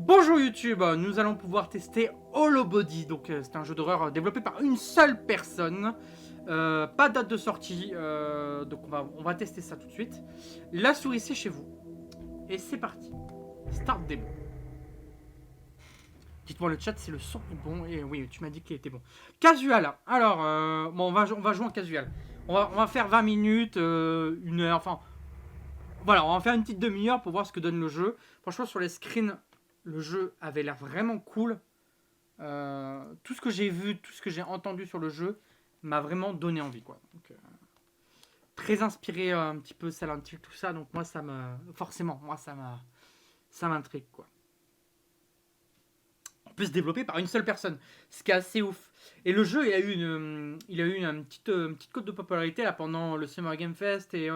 Bonjour YouTube, nous allons pouvoir tester Holobody. Donc c'est un jeu d'horreur développé par une seule personne. Pas de date de sortie, donc on va tester ça tout de suite. La souris c'est chez vous. Et c'est parti. Start démo. Dites-moi le chat si le son est bon. Et oui, tu m'as dit qu'il était bon. Casual. Alors, bon, on va jouer en casual. On va faire 20 minutes, une heure, enfin... Voilà, on va faire une petite demi-heure pour voir ce que donne le jeu. Franchement, sur les screens, le jeu avait l'air vraiment cool. Tout ce que j'ai vu, tout ce que j'ai entendu sur le jeu m'a vraiment donné envie, quoi. Donc, très inspiré un petit peu Silent Hill, tout ça. Donc moi, ça me... Forcément, moi, ça m'intrigue, quoi. On peut se développer par une seule personne, ce qui est assez ouf. Et le jeu, il a eu une petite cote de popularité là, pendant le Summer Game Fest et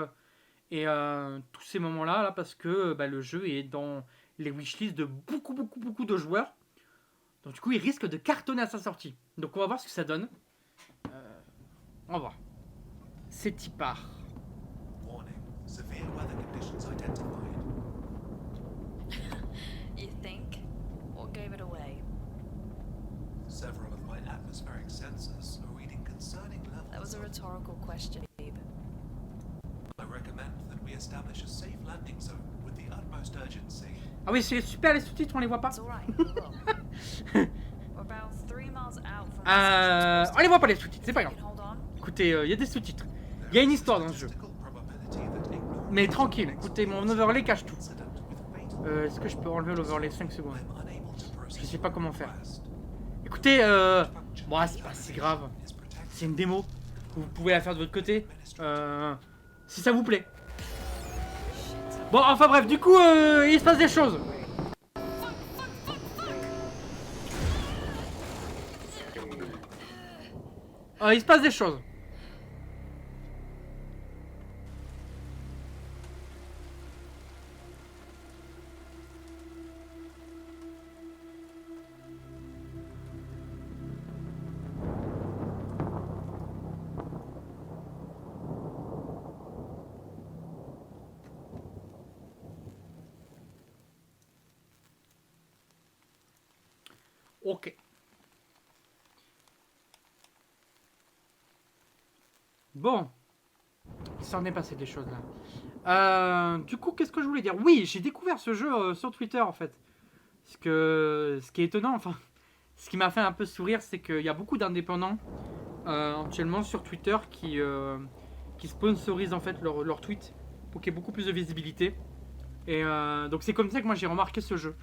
tous ces moments-là, là, parce que le jeu est dans les wishlists de beaucoup de joueurs. Donc du coup, il risque de cartonner à sa sortie. Donc on va voir ce que ça donne. On va voir. C'est y part. Warning. Severe weather conditions identified. You think? What gave it away? Several of my atmospheric sensors are reading concerning levels. That was a rhetorical question, Abe. I recommend that we establish a safe landing zone with the utmost urgency. Ah oui, c'est super les sous-titres, on les voit pas. It's alright, we will. We're about 3 miles out from the On les voit pas les sous-titres, c'est pas grave. You can hold on. Écoutez, il y a des sous-titres. Il y a une histoire dans ce jeu. Mais tranquille, écoutez, mon overlay cache tout. Est-ce que je peux enlever l'overlay 5 secondes? Je sais pas comment faire. Écoutez, bon, c'est pas si grave. C'est une démo. Vous pouvez la faire de votre côté. Si ça vous plaît. Bon, enfin bref, du coup, il se passe des choses. Il se passe des choses. Ok. Bon. Il s'en est passé des choses là. Du coup, qu'est-ce que je voulais dire? Oui, j'ai découvert ce jeu sur Twitter en fait. Ce qui est étonnant, enfin, ce qui m'a fait un peu sourire, c'est qu'il y a beaucoup d'indépendants actuellement sur Twitter qui sponsorisent en fait leur tweet pour qu'il y ait beaucoup plus de visibilité. Et donc c'est comme ça que moi j'ai remarqué ce jeu.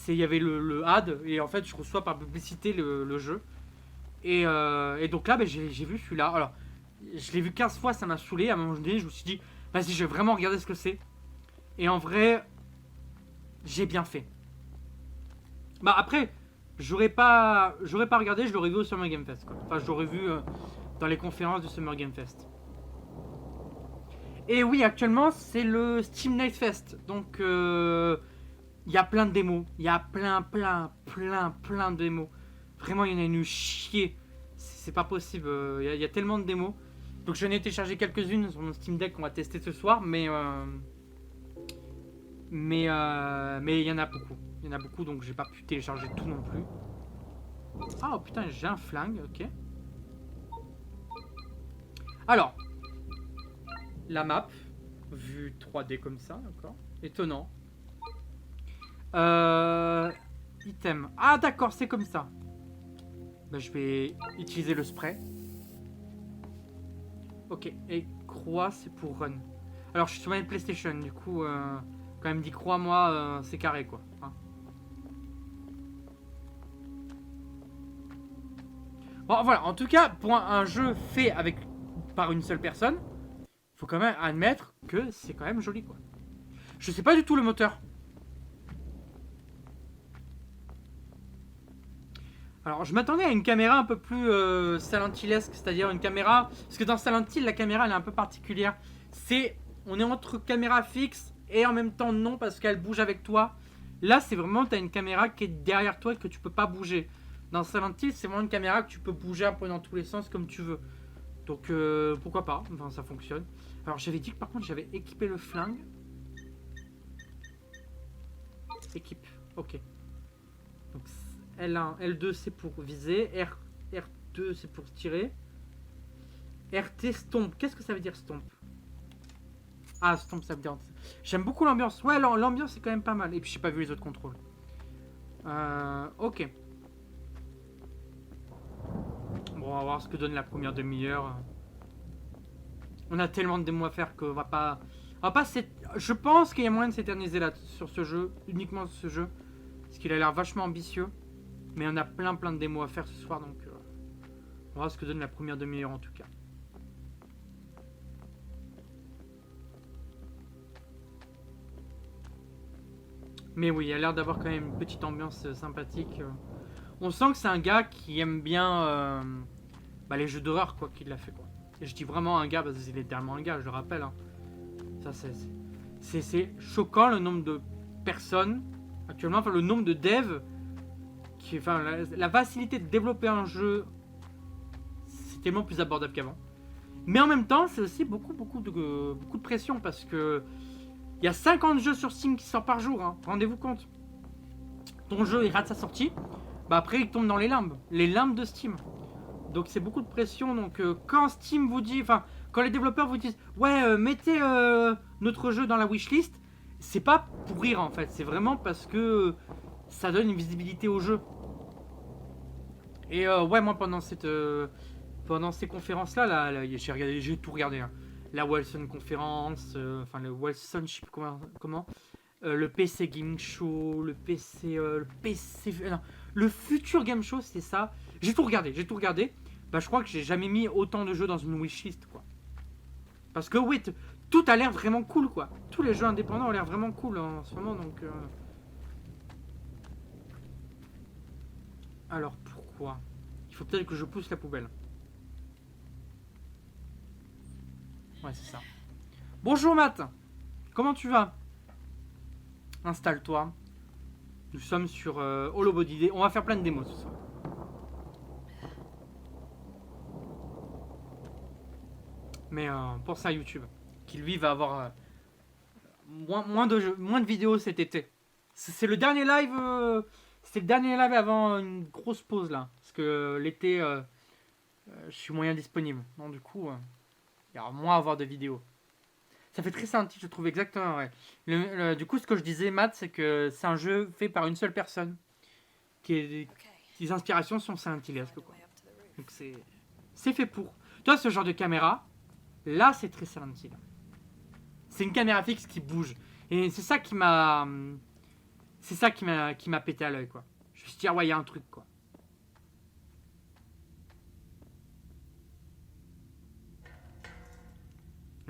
Il y avait le ad et en fait je reçois par publicité le jeu. Et donc là j'ai vu celui-là. Alors je l'ai vu 15 fois, ça m'a saoulé. À un moment donné je me suis dit vas-y, je vais vraiment regarder ce que c'est. Et en vrai j'ai bien fait. Bah après j'aurais pas regardé, je l'aurais vu au Summer Game Fest quoi. Enfin je l'aurais vu dans les conférences du Summer Game Fest. Et oui, actuellement c'est le Steam Night Fest. Donc il y a plein de démos. Il y a plein de démos. Vraiment, il y en a une chier. C'est pas possible. Il y a tellement de démos. Donc, j'en ai téléchargé quelques-unes sur mon Steam Deck qu'on va tester ce soir. Mais il y en a beaucoup. Il y en a beaucoup, donc j'ai pas pu télécharger tout non plus. Ah, oh, putain, j'ai un flingue. Ok. Alors, la map. Vue 3D comme ça, d'accord. Étonnant. Item. Ah d'accord, c'est comme ça. Bah, je vais utiliser le spray. Ok, et croix c'est pour run. Alors je suis sur ma PlayStation, du coup quand même dit croix moi c'est carré quoi. Hein. Bon voilà, en tout cas pour un jeu fait par une seule personne, faut quand même admettre que c'est quand même joli quoi. Je sais pas du tout le moteur. Alors, je m'attendais à une caméra un peu plus Silent Hill-esque, c'est-à-dire une caméra... Parce que dans Silent Hill, la caméra, elle est un peu particulière. On est entre caméra fixe et en même temps non, parce qu'elle bouge avec toi. Là, c'est vraiment, tu as une caméra qui est derrière toi et que tu peux pas bouger. Dans Silent Hill, c'est vraiment une caméra que tu peux bouger un peu dans tous les sens comme tu veux. Donc, pourquoi pas, enfin, ça fonctionne. Alors, j'avais dit que par contre, j'avais équipé le flingue. Équipe, ok. Donc L1, L2 c'est pour viser, R2 c'est pour tirer. RT stomp, qu'est-ce que ça veut dire stomp? Ah stomp ça veut dire... J'aime beaucoup l'ambiance, ouais l'ambiance est quand même pas mal. Et puis j'ai pas vu les autres contrôles. Ok. Bon on va voir ce que donne la première demi-heure. On a tellement de démos à faire qu'on va pas... Je pense qu'il y a moyen de s'éterniser là sur ce jeu, uniquement sur ce jeu. Parce qu'il a l'air vachement ambitieux. Mais on a plein de démos à faire ce soir, donc on va voir ce que donne la première demi-heure en tout cas. Mais oui, il a l'air d'avoir quand même une petite ambiance sympathique. On sent que c'est un gars qui aime bien les jeux d'horreur, quoi, qu'il l'a fait, quoi. Et je dis vraiment un gars, parce qu'il est littéralement un gars, je le rappelle. Hein. Ça, c'est choquant le nombre de personnes, actuellement, enfin le nombre de devs, enfin la facilité de développer un jeu, c'est tellement plus abordable qu'avant. Mais en même temps, c'est aussi beaucoup de pression, parce que il y a 50 jeux sur Steam qui sortent par jour, hein. Rendez-vous compte. Ton jeu, il rate sa sortie, bah après il tombe dans les limbes de Steam. Donc c'est beaucoup de pression. Donc quand Steam vous dit, enfin quand les développeurs vous disent ouais mettez notre jeu dans la wishlist, c'est pas pour rire en fait, c'est vraiment parce que ça donne une visibilité au jeu. Et ouais moi pendant ces conférences là, j'ai tout regardé. Hein. La Wilson conférence, enfin le Wilson, je sais plus comment le PC Gaming Show, le Future Game Show, c'est ça. J'ai tout regardé. Bah, je crois que j'ai jamais mis autant de jeux dans une wishlist, quoi. Parce que oui, tout a l'air vraiment cool, quoi. Tous les jeux indépendants ont l'air vraiment cool en ce moment, donc. Alors pourquoi? Il faut peut-être que je pousse la poubelle. Ouais, c'est ça. Bonjour Matt. Comment tu vas? Installe-toi. Nous sommes sur Hollow Body Day. On va faire plein de démos ce soir. Mais pour ça YouTube, qui lui va avoir moins de vidéos cet été. C'est le dernier live. C'est le dernier live avant une grosse pause là. Parce que l'été, je suis moyen disponible. Donc du coup, il y aura moins à avoir de vidéos. Ça fait très synthétique, je trouve exactement. Ouais. Du coup, ce que je disais, Matt, c'est que c'est un jeu fait par une seule personne. Les inspirations sont scintillesques. Donc c'est fait pour. Toi, ce genre de caméra, là, c'est très scintille. C'est une caméra fixe qui bouge. Et c'est ça qui m'a. C'est ça qui m'a pété à l'œil, quoi. Je me suis dit, ah ouais, il y a un truc, quoi.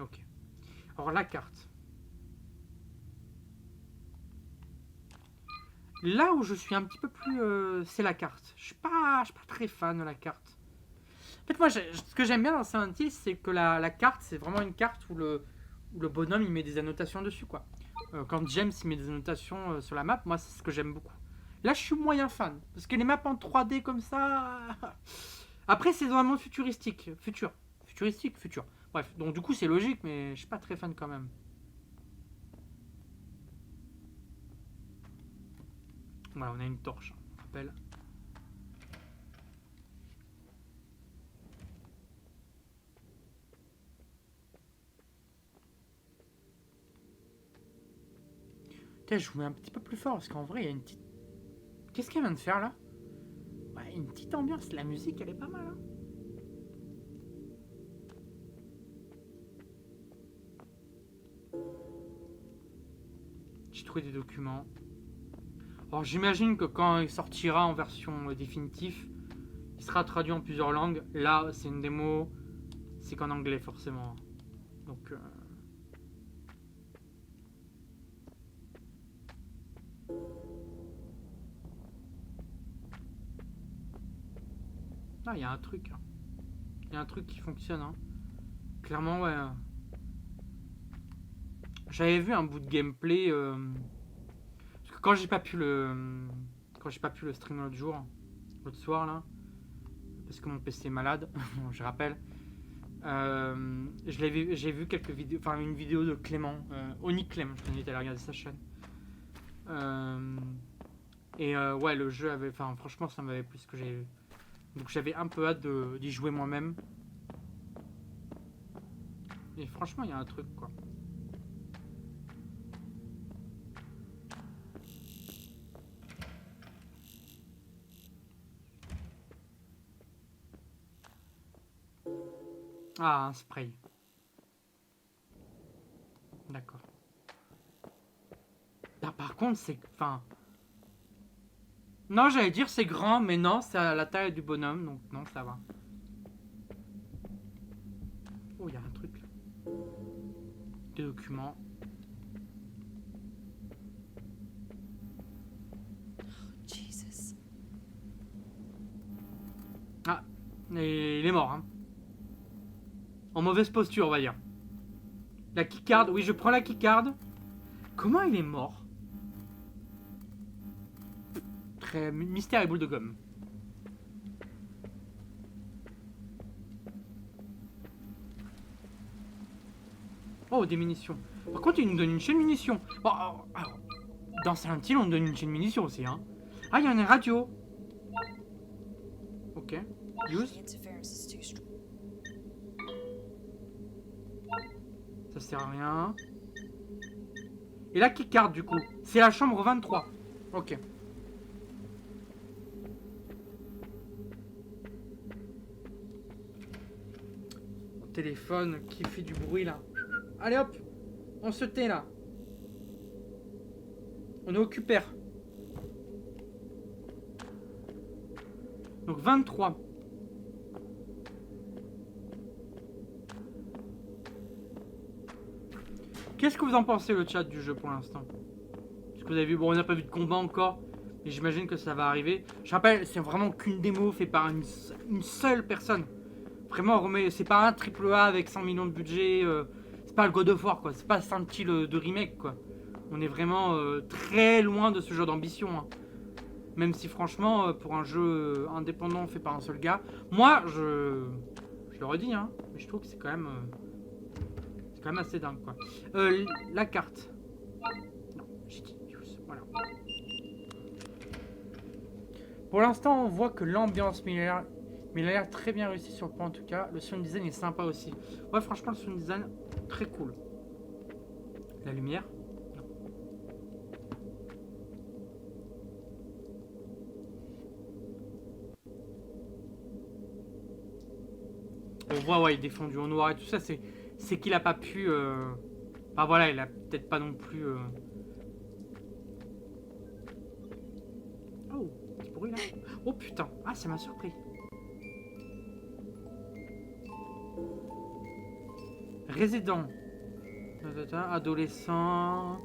Ok. Alors, la carte. Là où je suis un petit peu plus... c'est la carte. Je suis pas très fan de la carte. En fait, moi, ce que j'aime bien dans Silent Hill, c'est que la carte, c'est vraiment une carte où le bonhomme, il met des annotations dessus, quoi. Quand James, il met des annotations sur la map, moi, c'est ce que j'aime beaucoup. Là, je suis moyen fan. Parce que les maps en 3D comme ça... Après, c'est dans un monde futuristique. Futur. Bref, donc du coup, c'est logique, mais je suis pas très fan quand même. Voilà, on a une torche, on rappelle. Putain, je vous mets un petit peu plus fort, parce qu'en vrai, il y a une petite... Qu'est-ce qu'elle vient de faire, là? Ouais, une petite ambiance, la musique, elle est pas mal, hein. J'ai trouvé des documents. Alors j'imagine que quand il sortira en version définitive, il sera traduit en plusieurs langues. Là, c'est une démo, c'est qu'en anglais forcément. Donc... Ah, il y a un truc. Il y a un truc qui fonctionne. Hein. Clairement, ouais. J'avais vu un bout de gameplay. Parce que quand j'ai pas pu le stream l'autre soir là, parce que mon PC est malade, je rappelle. J'ai vu quelques vidéos, enfin une vidéo de Clément, Oni Clem, je t'invite à aller regarder sa chaîne. Et ouais, le jeu avait... Enfin, franchement, ça m'avait plu ce que j'ai... Donc j'avais un peu hâte d'y jouer moi-même. Et franchement, il y a un truc, quoi. Ah, un spray. D'accord. Ah, par contre, c'est... Enfin... Non, j'allais dire c'est grand, mais non, c'est à la taille du bonhomme, donc non, ça va. Oh, il y a un truc là. Des documents. Jesus. Ah, et il est mort, hein. En mauvaise posture, on va dire. La keycard, oui, je prends la keycard. Comment il est mort? Très mystère et boule de gomme. Oh, des munitions. Par contre, il nous donne une chaîne munitions. Bon, alors, dans Silent Hill, on nous donne une chaîne munitions aussi, hein. Ah, il y a une radio. Ok. Use. The interference is too strong. Ça sert à rien. Et la keycard, du coup. C'est la chambre 23. Ok. Mon téléphone qui fait du bruit, là. Allez, hop. On se tait, là. On est occupé. Donc 23. Qu'est-ce que vous en pensez, le chat du jeu pour l'instant? Parce que vous avez vu, bon, on n'a pas vu de combat encore, mais j'imagine que ça va arriver. Je rappelle, c'est vraiment qu'une démo faite par une seule personne. Vraiment, c'est pas un triple A avec 100 millions de budget. C'est pas le God of War, quoi. C'est pas Silent Hill de remake, quoi. On est vraiment très loin de ce genre d'ambition, hein. Même si franchement, pour un jeu indépendant fait par un seul gars, moi, je le redis, hein, mais je trouve que c'est quand même assez dingue, quoi. La carte. Non, j'ai dit use, voilà. Pour l'instant, on voit que l'ambiance, mais il a l'air très bien réussi sur le point en tout cas. Le sound design est sympa aussi. Ouais, franchement, le sound design, très cool. La lumière. On voit, ouais, il est défendu en noir et tout ça, c'est qu'il a pas pu... Enfin voilà, il a peut-être pas non plus... Oh, petit bruit là. Oh putain, ah ça m'a surpris. Résident. Adolescent.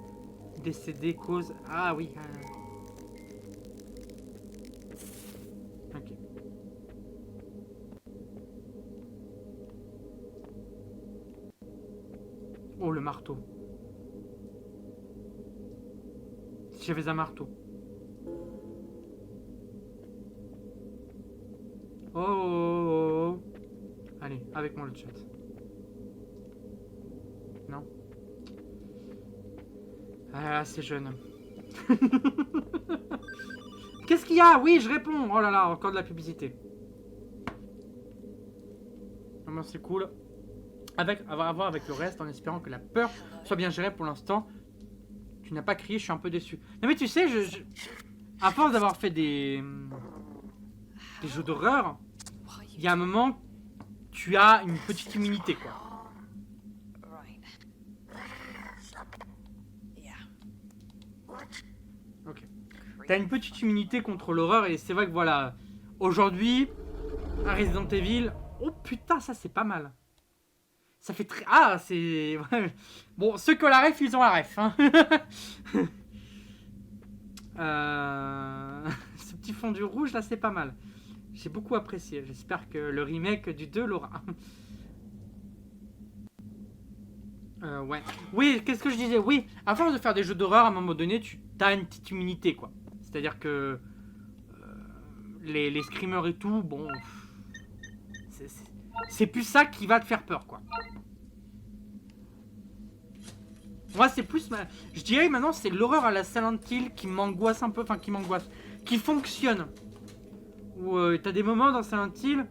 Décédé, cause... Ah oui. Ok. Oh, le marteau. Si j'avais un marteau. Oh, oh, oh, oh. Allez, avec moi le chat. Non. Ah, c'est jeune. Qu'est-ce qu'il y a? Oui, je réponds. Oh là là, encore de la publicité. Ah ben, c'est cool. À voir avec le reste en espérant que la peur soit bien gérée pour l'instant. Tu n'as pas crié, je suis un peu déçu. Non mais tu sais, à force d'avoir fait des jeux d'horreur, il y a un moment, tu as une petite immunité, quoi. Right. Yeah. Ok. T'as une petite immunité contre l'horreur et c'est vrai que voilà, aujourd'hui, un Resident Evil, oh putain, ça c'est pas mal. Ça fait très... Ah, c'est... Bon, ceux qui ont la ref, ils ont la ref, hein. Ce petit fondu rouge, là, c'est pas mal. J'ai beaucoup apprécié. J'espère que le remake du 2 l'aura. Ouais. Oui, qu'est-ce que je disais? Oui, à force de faire des jeux d'horreur, à un moment donné, tu as une petite immunité, quoi. C'est-à-dire que... les screamers et tout, bon... C'est plus ça qui va te faire peur, quoi. Moi, c'est plus... Je dirais que maintenant, c'est l'horreur à la Silent Hill qui m'angoisse un peu. Enfin, qui m'angoisse. Qui fonctionne. Où t'as des moments dans Silent Hill...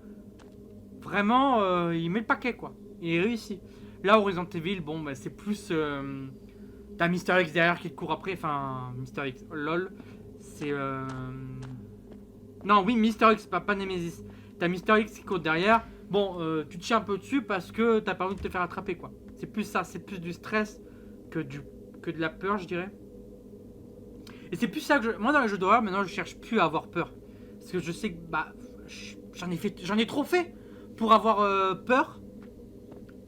Vraiment, il met le paquet, quoi. Il réussit. Là, Resident Evil, bon, bah, c'est plus... T'as Mister X derrière qui te court après. Enfin, Mister X, lol. C'est... Non, oui, Mister X, pas Nemesis. T'as Mister X qui court derrière. Bon, tu te chies un peu dessus parce que t'as pas envie de te faire attraper, quoi. C'est plus ça, c'est plus du stress que de la peur, je dirais. Et c'est plus ça que moi, dans les jeux d'horreur, maintenant, je cherche plus à avoir peur. Parce que je sais que, bah, j'en ai trop fait pour avoir peur.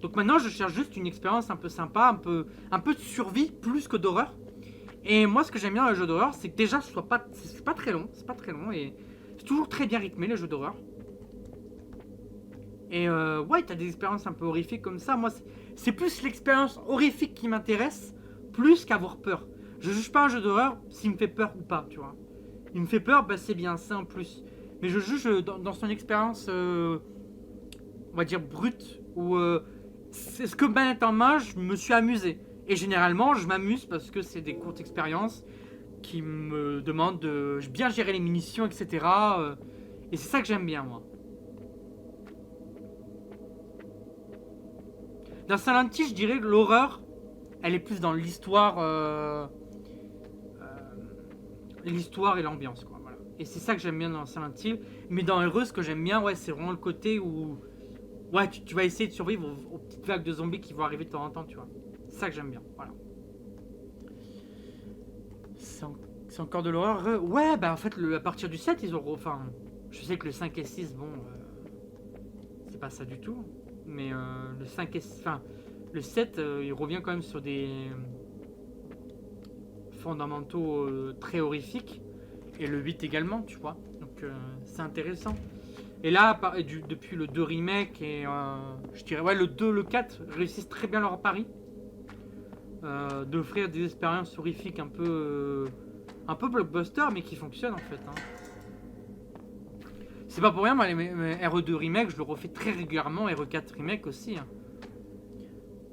Donc maintenant, je cherche juste une expérience un peu sympa, un peu de survie, plus que d'horreur. Et moi, ce que j'aime bien dans les jeux d'horreur, c'est que déjà, c'est pas très long, et c'est toujours très bien rythmé, les jeux d'horreur. Et ouais, t'as des expériences un peu horrifiques comme ça. Moi, c'est plus l'expérience horrifique qui m'intéresse, plus qu'avoir peur. Je juge pas un jeu d'horreur s'il me fait peur ou pas, tu vois. Il me fait peur, bah c'est bien, c'est un plus. Mais je juge dans son expérience, on va dire brute, où c'est ce que manette en main, je me suis amusé. Et généralement, je m'amuse parce que c'est des courtes expériences qui me demandent de bien gérer les munitions, etc. Et c'est ça que j'aime bien, moi. Dans Silent Hill, je dirais que l'horreur, elle est plus dans l'histoire, l'histoire et l'ambiance, quoi. Voilà. Et c'est ça que j'aime bien dans Silent Hill. Mais dans Heureux, ce que j'aime bien, ouais, c'est vraiment le côté où, ouais, tu vas essayer de survivre aux petites vagues de zombies qui vont arriver de temps en temps, tu vois. C'est ça que j'aime bien, voilà. C'est encore de l'horreur. Ouais, bah en fait, à partir du 7, ils ont... Enfin, je sais que le 5 et 6, bon, c'est pas ça du tout. Mais le 5 et... Enfin, le 7, il revient quand même sur des fondamentaux très horrifiques. Et le 8 également, tu vois. Donc, c'est intéressant. Et là, depuis le 2 remake et je dirais, ouais, le 2, le 4 réussissent très bien leur pari. D'offrir des expériences horrifiques un peu blockbuster, mais qui fonctionnent en fait. Hein. C'est pas pour rien, moi, mes RE2 remake, je le refais très régulièrement, RE4 remake aussi. Hein.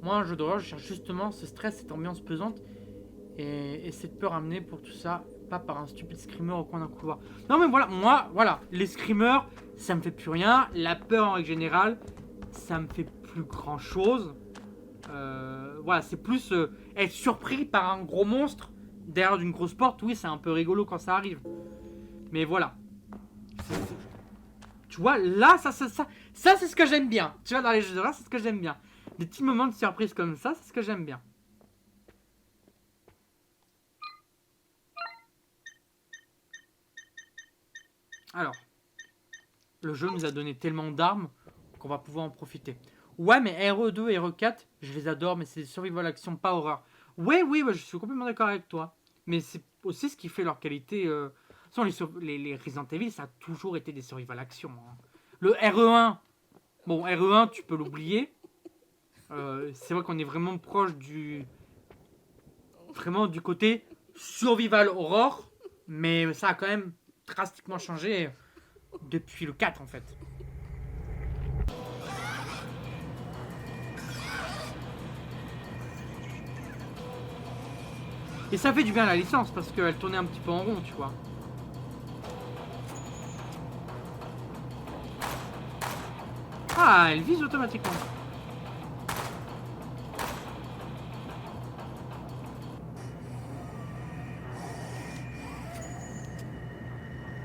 Moi, un jeu d'horreur, je cherche justement ce stress, cette ambiance pesante et cette peur amenée pour tout ça, pas par un stupide screamer au coin d'un couloir. Non, mais voilà, moi, voilà, les screamers, ça me fait plus rien. La peur en règle générale, ça me fait plus grand chose. Voilà, c'est plus être surpris par un gros monstre derrière d'une grosse porte. Oui, c'est un peu rigolo quand ça arrive. Mais voilà. Tu vois, là, ça c'est ce que j'aime bien. Tu vois, dans les jeux d'horreur, c'est ce que j'aime bien. Des petits moments de surprise comme ça, c'est ce que j'aime bien. Alors, le jeu nous a donné tellement d'armes qu'on va pouvoir en profiter. Ouais, mais RE2 et RE4, je les adore, mais c'est des survival action, pas horreur. Ouais, oui, je suis complètement d'accord avec toi. Mais c'est aussi ce qui fait leur qualité. Les Resident Evil, ça a toujours été des survival action. Hein. Le RE1, bon, RE1, tu peux l'oublier. C'est vrai qu'on est vraiment proche vraiment du côté survival horror. Mais ça a quand même drastiquement changé depuis le 4, en fait. Et ça fait du bien à la licence parce qu'elle tournait un petit peu en rond, tu vois. Ah, elle vise automatiquement.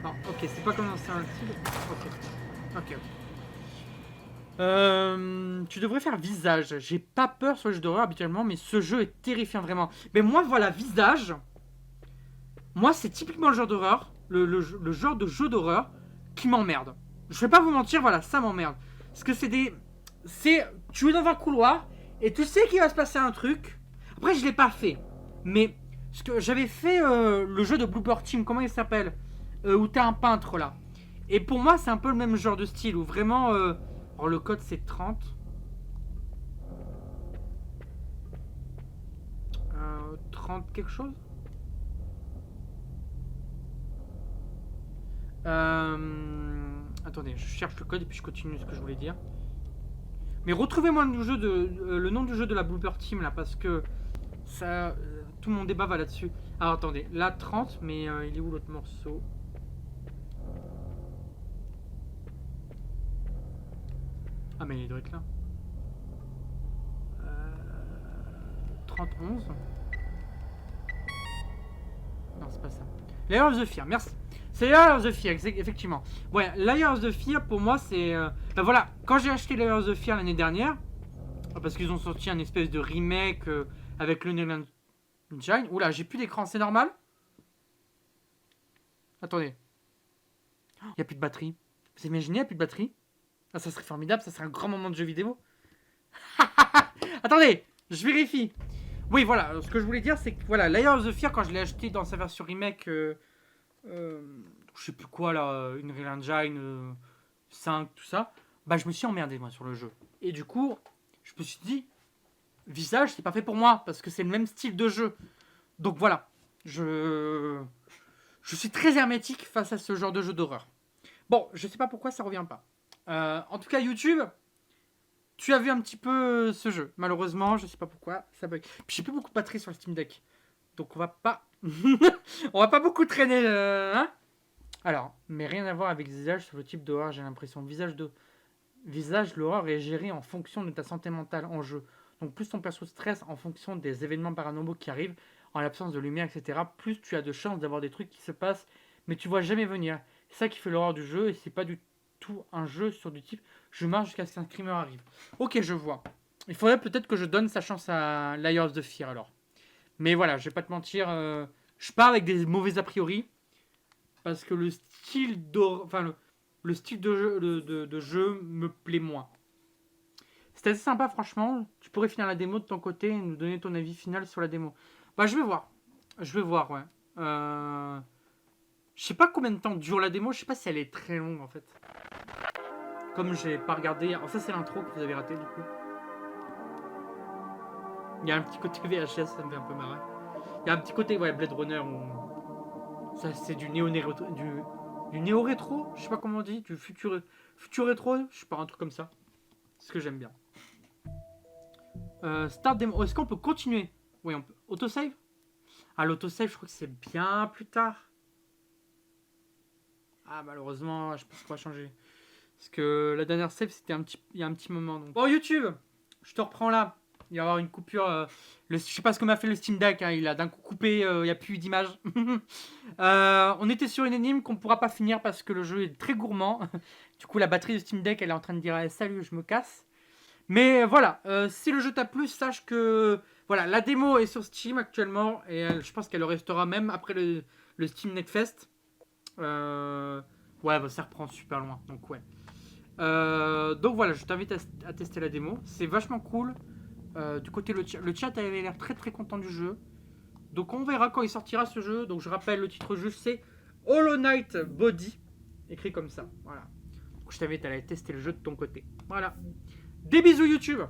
Non, ok, c'est pas comme dans Silent Hill. Ok. Tu devrais faire visage. J'ai pas peur sur le jeu d'horreur habituellement, mais ce jeu est terrifiant vraiment. Mais moi, voilà, visage. Moi, c'est typiquement le genre d'horreur, le genre de jeu d'horreur qui m'emmerde. Je vais pas vous mentir, voilà, ça m'emmerde. Parce que tu es dans un couloir et tu sais qu'il va se passer un truc. Après, je l'ai pas fait. Mais ce que j'avais fait le jeu de Bloober Team, comment il s'appelle où t'es un peintre là. Et pour moi, c'est un peu le même genre de style où vraiment. Alors le code c'est 30. 30 quelque chose. Attendez, je cherche le code et puis je continue ce que je voulais dire. Mais retrouvez-moi le nom du jeu de la Bloober Team là parce que Ça, tout mon débat va là-dessus. Alors attendez, là 30, mais il est où l'autre morceau? Ah mais il doit être là. 31. Non, c'est pas ça. Layer of the Fear, merci. C'est Layer of the Fear, effectivement. Ouais, Layer of the Fear, pour moi, c'est... ben voilà, quand j'ai acheté Layer of the Fear l'année dernière, parce qu'ils ont sorti un espèce de remake avec le Unreal Engine. Oula, j'ai plus d'écran, c'est normal? Attendez. Il n'y a plus de batterie. Vous imaginez, il n'y a plus de batterie? Ah, ça serait formidable, ça serait un grand moment de jeu vidéo. Attendez, je vérifie. Oui, voilà, ce que je voulais dire, c'est que voilà, Layer of the Fear, quand je l'ai acheté dans sa version remake, je sais plus quoi là, une Unreal Engine 5, tout ça, bah je me suis emmerdé moi sur le jeu. Et du coup, je me suis dit, Visage, c'est pas fait pour moi, parce que c'est le même style de jeu. Donc voilà, je suis très hermétique face à ce genre de jeu d'horreur. Bon, je sais pas pourquoi ça revient pas. En tout cas, YouTube, tu as vu un petit peu ce jeu. Malheureusement, je sais pas pourquoi, ça bug. Puis j'ai plus beaucoup de batterie sur le Steam Deck. Donc on va pas... on va pas beaucoup traîner, hein. Alors, mais rien à voir avec Visage sur le type d'horreur, j'ai l'impression. Visage, l'horreur est gérée en fonction de ta santé mentale en jeu. Donc plus ton perso stresse en fonction des événements paranormaux qui arrivent, en l'absence de lumière, etc., plus tu as de chances d'avoir des trucs qui se passent, mais tu vois jamais venir. C'est ça qui fait l'horreur du jeu, et c'est pas du tout un jeu sur du type je marche jusqu'à ce qu'un screamer arrive. Ok, je vois. Il faudrait peut-être que je donne sa chance à Layer of the Fear alors. Mais voilà, je vais pas te mentir, je pars avec des mauvais a priori, parce que le style le style de jeu me plaît moins. C'était assez sympa, franchement. Tu pourrais finir la démo de ton côté et nous donner ton avis final sur la démo. Bah, je vais voir. Je vais voir, ouais. Je sais pas combien de temps dure la démo. Je sais pas si elle est très longue, en fait. Comme j'ai pas regardé... Alors ça, c'est l'intro que vous avez raté, du coup. Il y a un petit côté VHS, ça me fait un peu marrer. Il y a un petit côté, ouais, Blade Runner. Ça, c'est du néo-rétro. Du néo-rétro, je sais pas comment on dit. Du futur rétro, je sais pas, un truc comme ça. C'est ce que j'aime bien. Start demo. Est-ce qu'on peut continuer? Oui, on peut. Autosave? Ah, l'autosave, je crois que c'est bien plus tard. Ah, malheureusement, je pense qu'on va changer. Parce que la dernière save, c'était il y a un petit moment. Donc. Bon, YouTube, je te reprends là. Il va y avoir une coupure. Je sais pas ce que m'a fait le Steam Deck. Hein, il a d'un coup coupé. Il n'y a plus d'image. On était sur une énigme qu'on ne pourra pas finir parce que le jeu est très gourmand. Du coup, la batterie du Steam Deck, elle est en train de dire salut, je me casse. Mais voilà, si le jeu t'a plu, sache que voilà, la démo est sur Steam actuellement et je pense qu'elle le restera même après le Steam Next Fest. Ouais, bah, ça reprend super loin, donc ouais. Donc voilà, je t'invite à tester la démo. C'est vachement cool. Du côté le chat avait l'air très très content du jeu. Donc on verra quand il sortira ce jeu. Donc je rappelle le titre juste, c'est Hollow Knight Body, écrit comme ça. Voilà. Donc je t'invite à aller tester le jeu de ton côté. Voilà. Des bisous YouTube.